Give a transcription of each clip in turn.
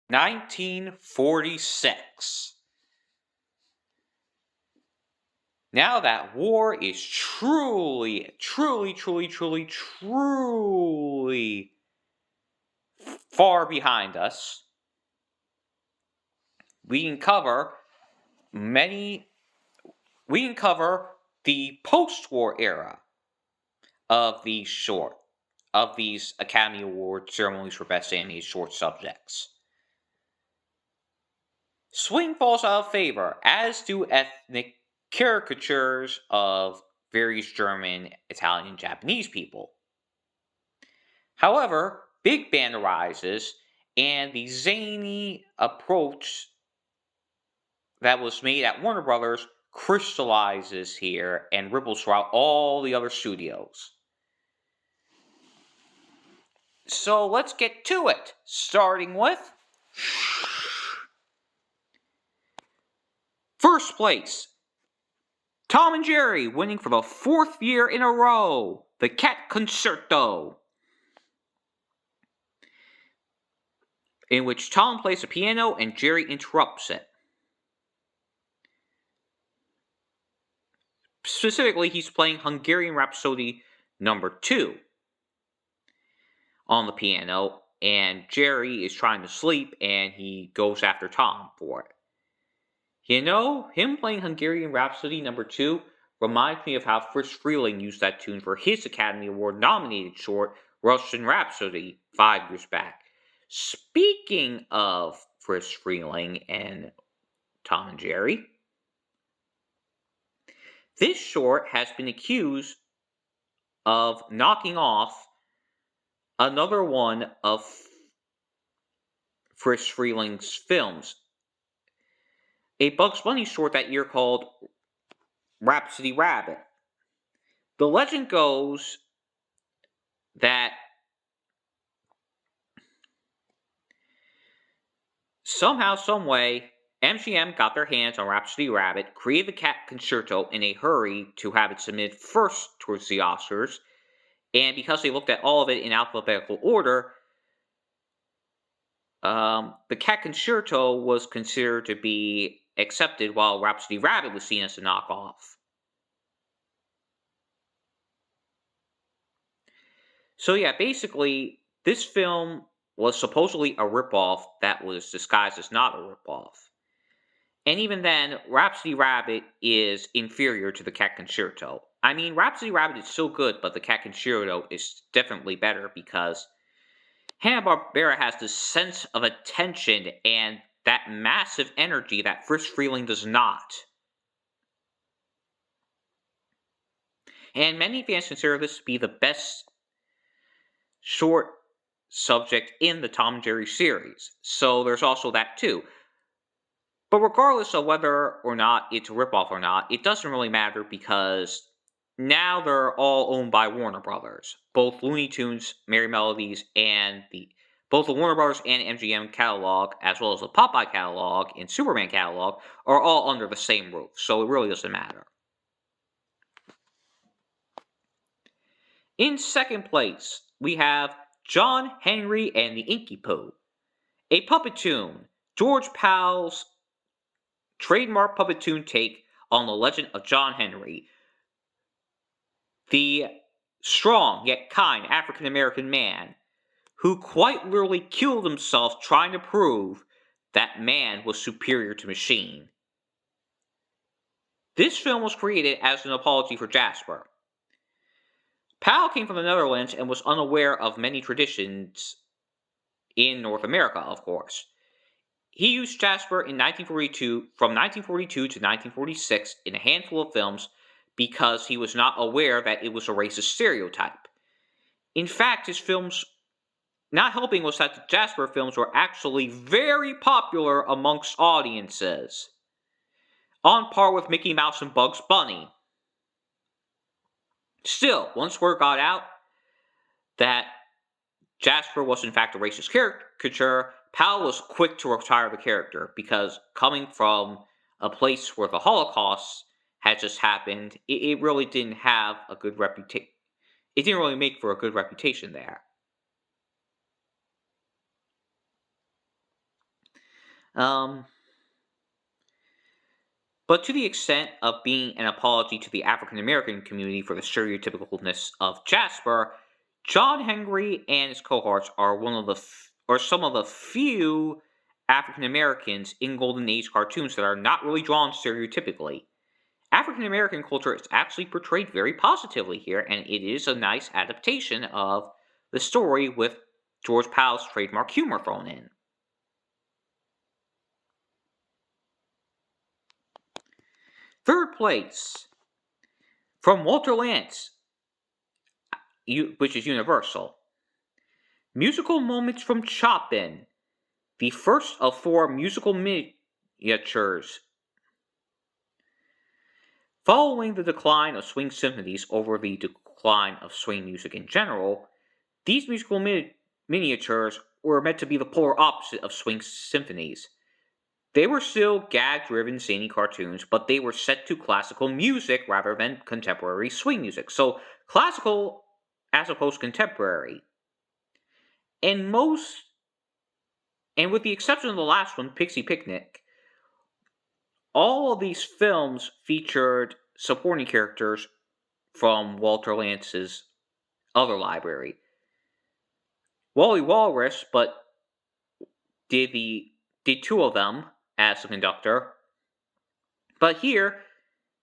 1946. Now that war is truly far behind us, we can cover the post-war era of these Academy Award ceremonies for Best Animated Short Subjects. Swing falls out of favor, as do ethnic caricatures of various German, Italian, and Japanese people. However, Big Band arises, and the zany approach that was made at Warner Brothers crystallizes here and ripples throughout all the other studios. So let's get to it, starting with first place, Tom and Jerry winning for the 4th year in a row, The Cat Concerto, in which Tom plays the piano and Jerry interrupts it. Specifically, he's playing Hungarian Rhapsody No. 2 on the piano, and Jerry is trying to sleep, and he goes after Tom for it. You know, him playing Hungarian Rhapsody No. 2 reminds me of how Frisch Freleng used that tune for his Academy Award-nominated short, Russian Rhapsody, 5 years back. Speaking of Frisch Freleng and Tom and Jerry, this short has been accused of knocking off another one of Frisch Freleng's films, a Bugs Bunny short that year called Rhapsody Rabbit. The legend goes that somehow, someway, MGM got their hands on Rhapsody Rabbit, created the Cat Concerto in a hurry to have it submitted first towards the Oscars, and because they looked at all of it in alphabetical order, the Cat Concerto was considered to be accepted, while Rhapsody Rabbit was seen as a knockoff. So yeah, basically, this film was supposedly a ripoff that was disguised as not a ripoff. And even then, Rhapsody Rabbit is inferior to the Cat Concerto. I mean, Rhapsody Rabbit is so good, but the Cat Concerto is definitely better because Hanna-Barbera has this sense of attention and that massive energy that Frisch Freleng does not. And many fans consider this to be the best short subject in the Tom and Jerry series. So there's also that too. But regardless of whether or not it's a ripoff or not, it doesn't really matter because now they're all owned by Warner Brothers. Both Looney Tunes, Merry Melodies, and both the Warner Brothers and MGM catalog, as well as the Popeye catalog and Superman catalog, are all under the same roof, so it really doesn't matter. In second place, we have John Henry and the Inky Poo, a puppet tune, George Powell's trademark puppet tune take on the legend of John Henry, the strong yet kind African-American man who quite literally killed himself trying to prove that man was superior to machine. This film was created as an apology for Jasper. Powell came from the Netherlands and was unaware of many traditions in North America, of course. He used Jasper from 1942 to 1946 in a handful of films because he was not aware that it was a racist stereotype. In fact, his films, not helping was that the Jasper films were actually very popular amongst audiences, on par with Mickey Mouse and Bugs Bunny. Still, once word got out that Jasper was in fact a racist caricature, Powell was quick to retire the character because coming from a place where the Holocaust had just happened, it really didn't have a good reputation. It didn't really make for a good reputation there. Um, but to the extent of being an apology to the African American community for the stereotypicalness of Jasper, John Henry and his cohorts are some of the few African Americans in Golden Age cartoons that are not really drawn stereotypically. African American culture is actually portrayed very positively here, and it is a nice adaptation of the story with George Powell's trademark humor thrown in. Third place, from Walter Lantz, which is Universal. Musical moments from Chopin, the first of 4 musical miniatures. Following the decline of swing symphonies over the decline of swing music in general, these musical miniatures were meant to be the polar opposite of swing symphonies. They were still gag-driven, zany cartoons, but they were set to classical music rather than contemporary swing music. So classical as opposed to contemporary. And with the exception of the last one, Pixie Picnic, all of these films featured supporting characters from Walter Lantz's other library. Wally Walrus, but did 2 of them as the conductor. But here,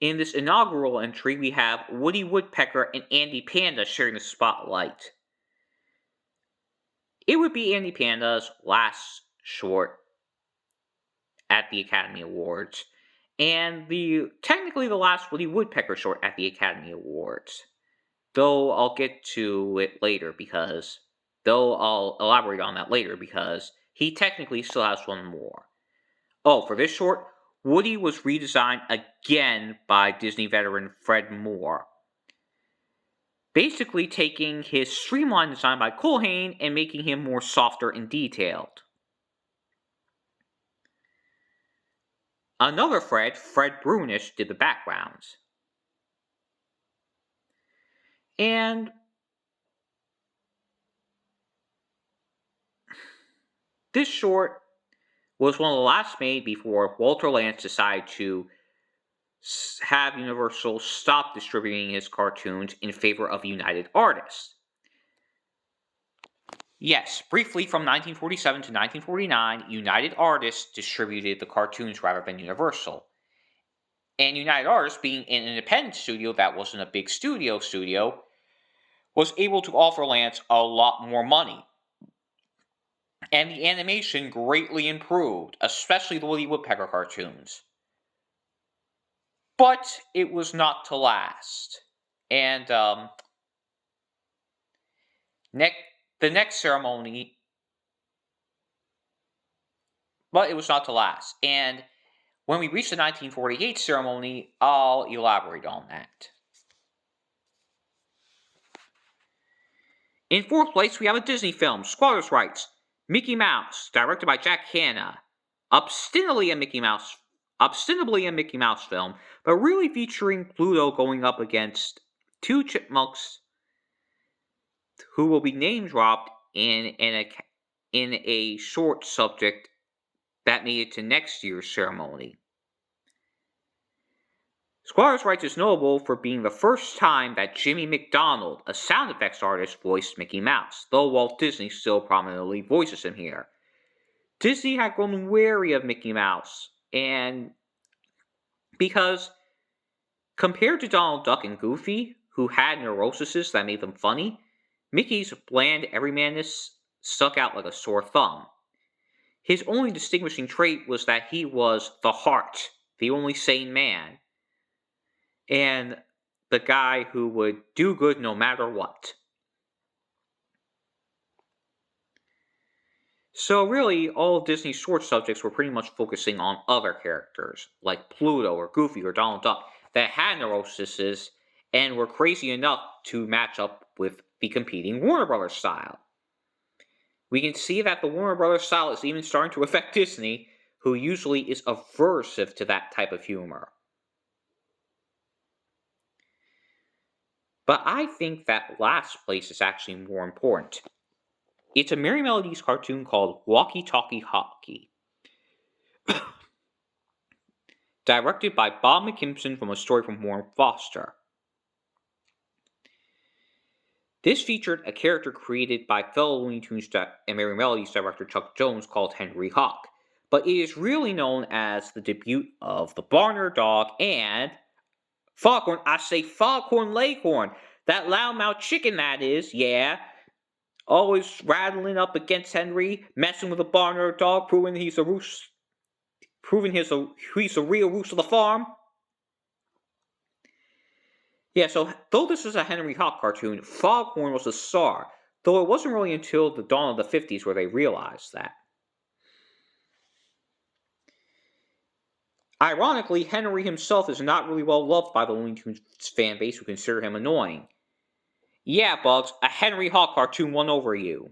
in this inaugural entry, we have Woody Woodpecker and Andy Panda sharing the spotlight. It would be Andy Panda's last short at the Academy Awards, and technically the last Woody Woodpecker short at the Academy Awards. Though I'll get to it later I'll elaborate on that later because he technically still has one more. Oh, for this short, Woody was redesigned again by Disney veteran Fred Moore. Basically taking his streamlined design by Culhane and making him more softer and detailed. Another Fred Brunish, did the backgrounds. And this short was one of the last made before Walter Lantz decided to have Universal stop distributing his cartoons in favor of United Artists. Yes, briefly from 1947 to 1949, United Artists distributed the cartoons rather than Universal. And United Artists, being an independent studio that wasn't a big studio, was able to offer Lantz a lot more money. And the animation greatly improved, especially the Woody Woodpecker cartoons. But it was not to last. And the next ceremony, but it was not to last. And when we reach the 1948 ceremony, I'll elaborate on that. In 4th place, we have a Disney film, Squatters' Rights, Mickey Mouse, directed by Jack Hanna. Ostensibly a Mickey Mouse film, but really featuring Pluto going up against 2 chipmunks who will be name dropped in a short subject that made it to next year's ceremony. Squatters' Rights is notable for being the first time that Jimmy McDonald, a sound effects artist, voiced Mickey Mouse, though Walt Disney still prominently voices him here. Disney had grown wary of Mickey Mouse, and because compared to Donald Duck and Goofy, who had neuroses that made them funny, Mickey's bland everymanness stuck out like a sore thumb. His only distinguishing trait was that he was the heart, the only sane man, and the guy who would do good no matter what. So really, all of Disney's short subjects were pretty much focusing on other characters, like Pluto or Goofy or Donald Duck, that had neuroses and were crazy enough to match up with the competing Warner Brothers style. We can see that the Warner Brothers style is even starting to affect Disney, who usually is aversive to that type of humor. But I think that last place is actually more important. It's a Merry Melodies cartoon called Walkie Talkie Hockey. directed by Bob McKimson from a story from Warren Foster. This featured a character created by fellow Looney Tunes and Merry Melodies director Chuck Jones called Henry Hawk, but it is really known as the debut of the Barnyard Dog and Foghorn Leghorn, that loudmouth chicken that is, yeah. Always rattling up against Henry, messing with the Barnyard Dog, proving he's the real roost of the farm. Yeah, so though this is a Henry Hawk cartoon, Foghorn was the star, though it wasn't really until the dawn of the 50s where they realized that. Ironically, Henry himself is not really well loved by the Looney Tunes fan base who consider him annoying. Yeah, Bugs, a Henry Hawk cartoon won over you.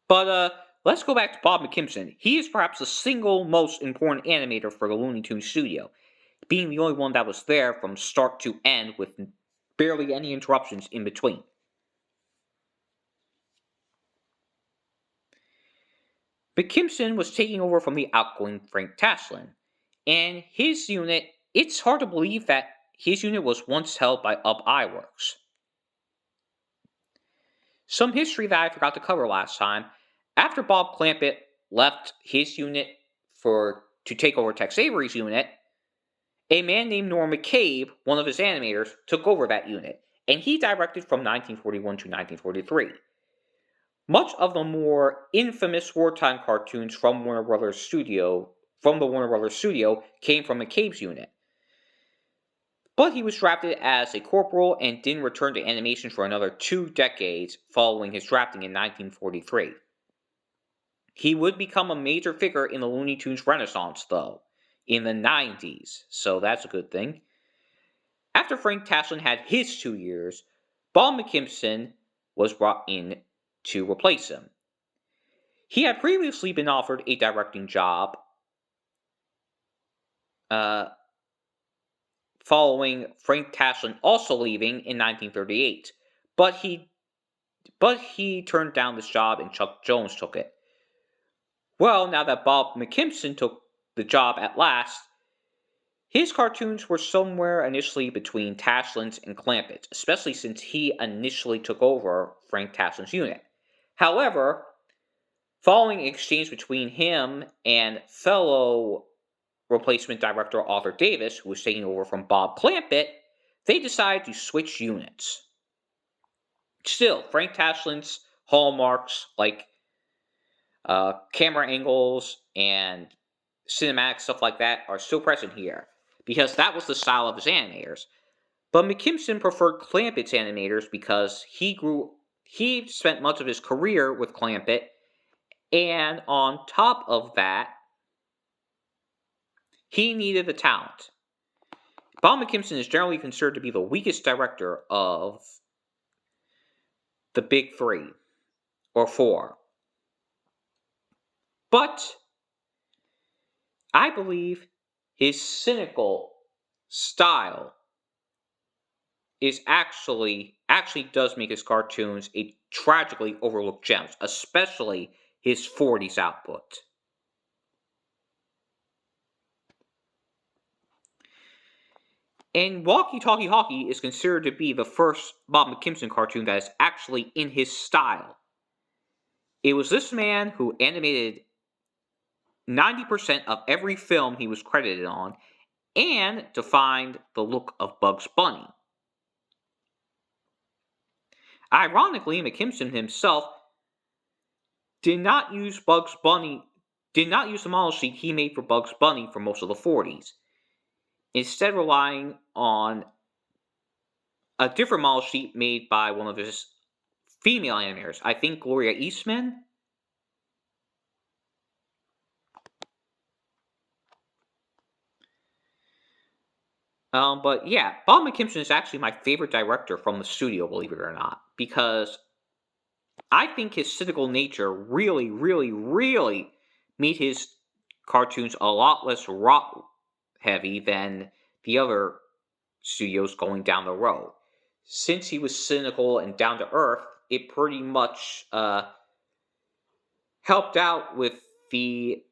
But, let's go back to Bob McKimson. He is perhaps the single most important animator for the Looney Tunes studio, being the only one that was there from start to end with barely any interruptions in between. McKimson was taking over from the outgoing Frank Tashlin, and his unit, it's hard to believe that his unit was once held by Ub Iwerks. Some history that I forgot to cover last time, after Bob Clampett left his unit to take over Tex Avery's unit, a man named Norm McCabe, one of his animators, took over that unit, and he directed from 1941 to 1943. Much of the more infamous wartime cartoons from the Warner Brothers studio came from McCabe's unit. But he was drafted as a corporal and didn't return to animation for another 2 decades following his drafting in 1943. He would become a major figure in the Looney Tunes Renaissance, though, in the 90s, so that's a good thing. After Frank Tashlin had his 2 years, Bob McKimson was brought in to replace him. He had previously been offered a directing job following Frank Tashlin also leaving in 1938, but he turned down this job and Chuck Jones took it. Well, now that Bob McKimson took the job at last, his cartoons were somewhere initially between Tashlin's and Clampett's, especially since he initially took over Frank Tashlin's unit. However, following an exchange between him and fellow replacement director Arthur Davis, who was taking over from Bob Clampett, they decided to switch units. Still, Frank Tashlin's hallmarks like camera angles and cinematic stuff like that are still present here, because that was the style of his animators. But McKimson preferred Clampett's animators because he spent much of his career with Clampett, and on top of that, he needed the talent. Bob McKimson is generally considered to be the weakest director of the big 3 or 4. But I believe his cynical style is actually does make his cartoons a tragically overlooked gems, especially his 40s output. And Walkie Talkie Hockey is considered to be the first Bob McKimson cartoon that is actually in his style. It was this man who animated 90% of every film he was credited on and defined the look of Bugs Bunny. Ironically, McKimson himself did not use the model sheet he made for Bugs Bunny for most of the 40s, instead relying on a different model sheet made by one of his female animators, I think Gloria Eastman. But yeah, Bob McKimson is actually my favorite director from the studio, believe it or not, because I think his cynical nature really, really, really made his cartoons a lot less raw heavy than the other studios going down the road. Since he was cynical and down to earth, it pretty much helped out with the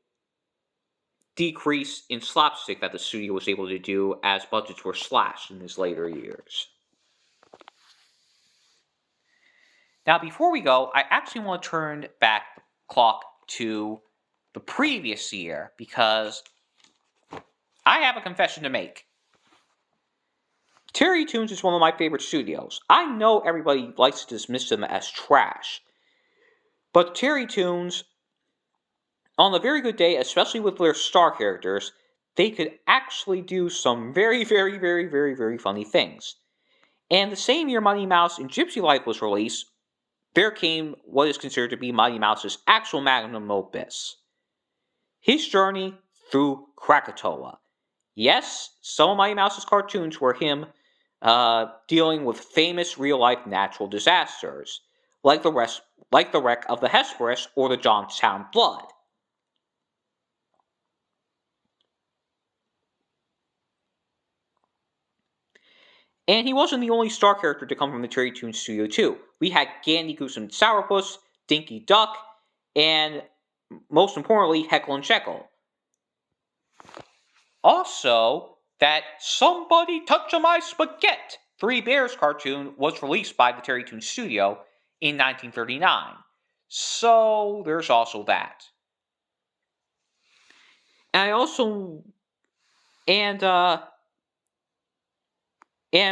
decrease in slapstick that the studio was able to do as budgets were slashed in his later years. Now, before we go, I actually want to turn back the clock to the previous year because I have a confession to make. Terry Toons is one of my favorite studios. I know everybody likes to dismiss them as trash, but Terry Toons, on a very good day, especially with their star characters, they could actually do some very, very, very, very, very funny things. And the same year Mighty Mouse and Gypsy Life was released, there came what is considered to be Mighty Mouse's actual magnum opus, his journey through Krakatoa. Yes, some of Mighty Mouse's cartoons were him dealing with famous real-life natural disasters, like the wreck of the Hesperus or the Johnstown Flood. And he wasn't the only star character to come from the Terry Toons studio, too. We had Gandy Goose and Sourpuss, Dinky Duck, and, most importantly, Heckle and Jekyll. Also, that Somebody Touch My Spaghetti Three Bears cartoon was released by the Terry Toons studio in 1939. So, there's also that. And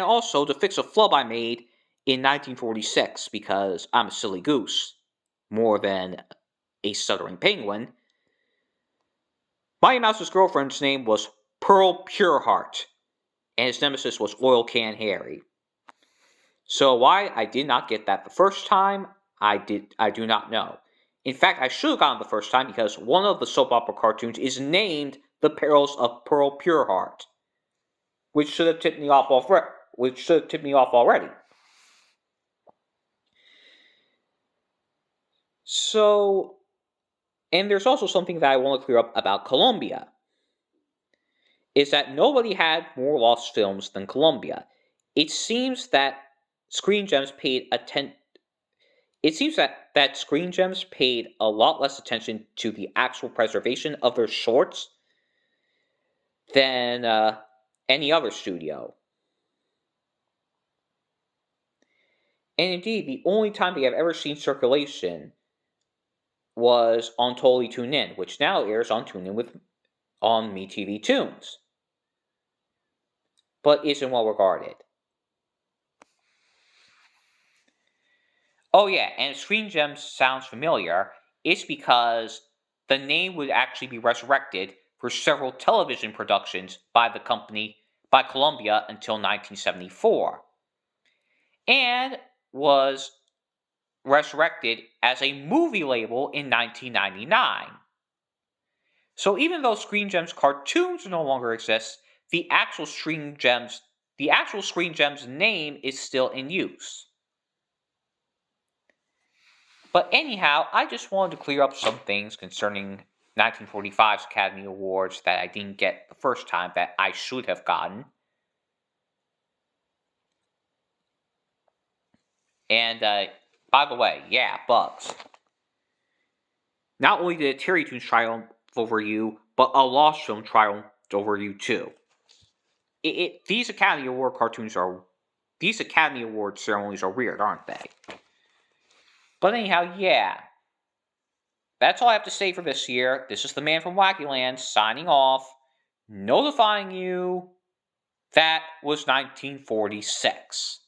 also to fix a flub I made in 1946 because I'm a silly goose, more than a stuttering penguin. Mighty Mouse's girlfriend's name was Pearl Pureheart, and his nemesis was Oil Can Harry. So why I did not get that the first time, I do not know. In fact, I should have gotten it the first time because one of the soap opera cartoons is named The Perils of Pearl Pureheart, which should have tipped me off already. So, and there's also something that I want to clear up about Columbia, is that nobody had more lost films than Columbia. It seems that Screen Gems paid Screen Gems paid a lot less attention to the actual preservation of their shorts than any other studio. And indeed, the only time they have ever seen circulation was on Totally Tune In, which now airs on Tune In on MeTV Tunes, but isn't well regarded. Oh yeah, and Screen Gems sounds familiar. It's because the name would actually be resurrected for several television productions by Columbia until 1974, and was resurrected as a movie label in 1999. So even though Screen Gems cartoons no longer exist, the actual Screen Gems name is still in use. But anyhow, I just wanted to clear up some things concerning 1945's Academy Awards that I didn't get the first time that I should have gotten. And, by the way, yeah, Bugs. Not only did Terry Toons triumph over you, but a lost film triumphed over you too. These Academy Award ceremonies are weird, aren't they? But anyhow, yeah. That's all I have to say for this year. This is the Man from Wackyland signing off, notifying you that was 1946.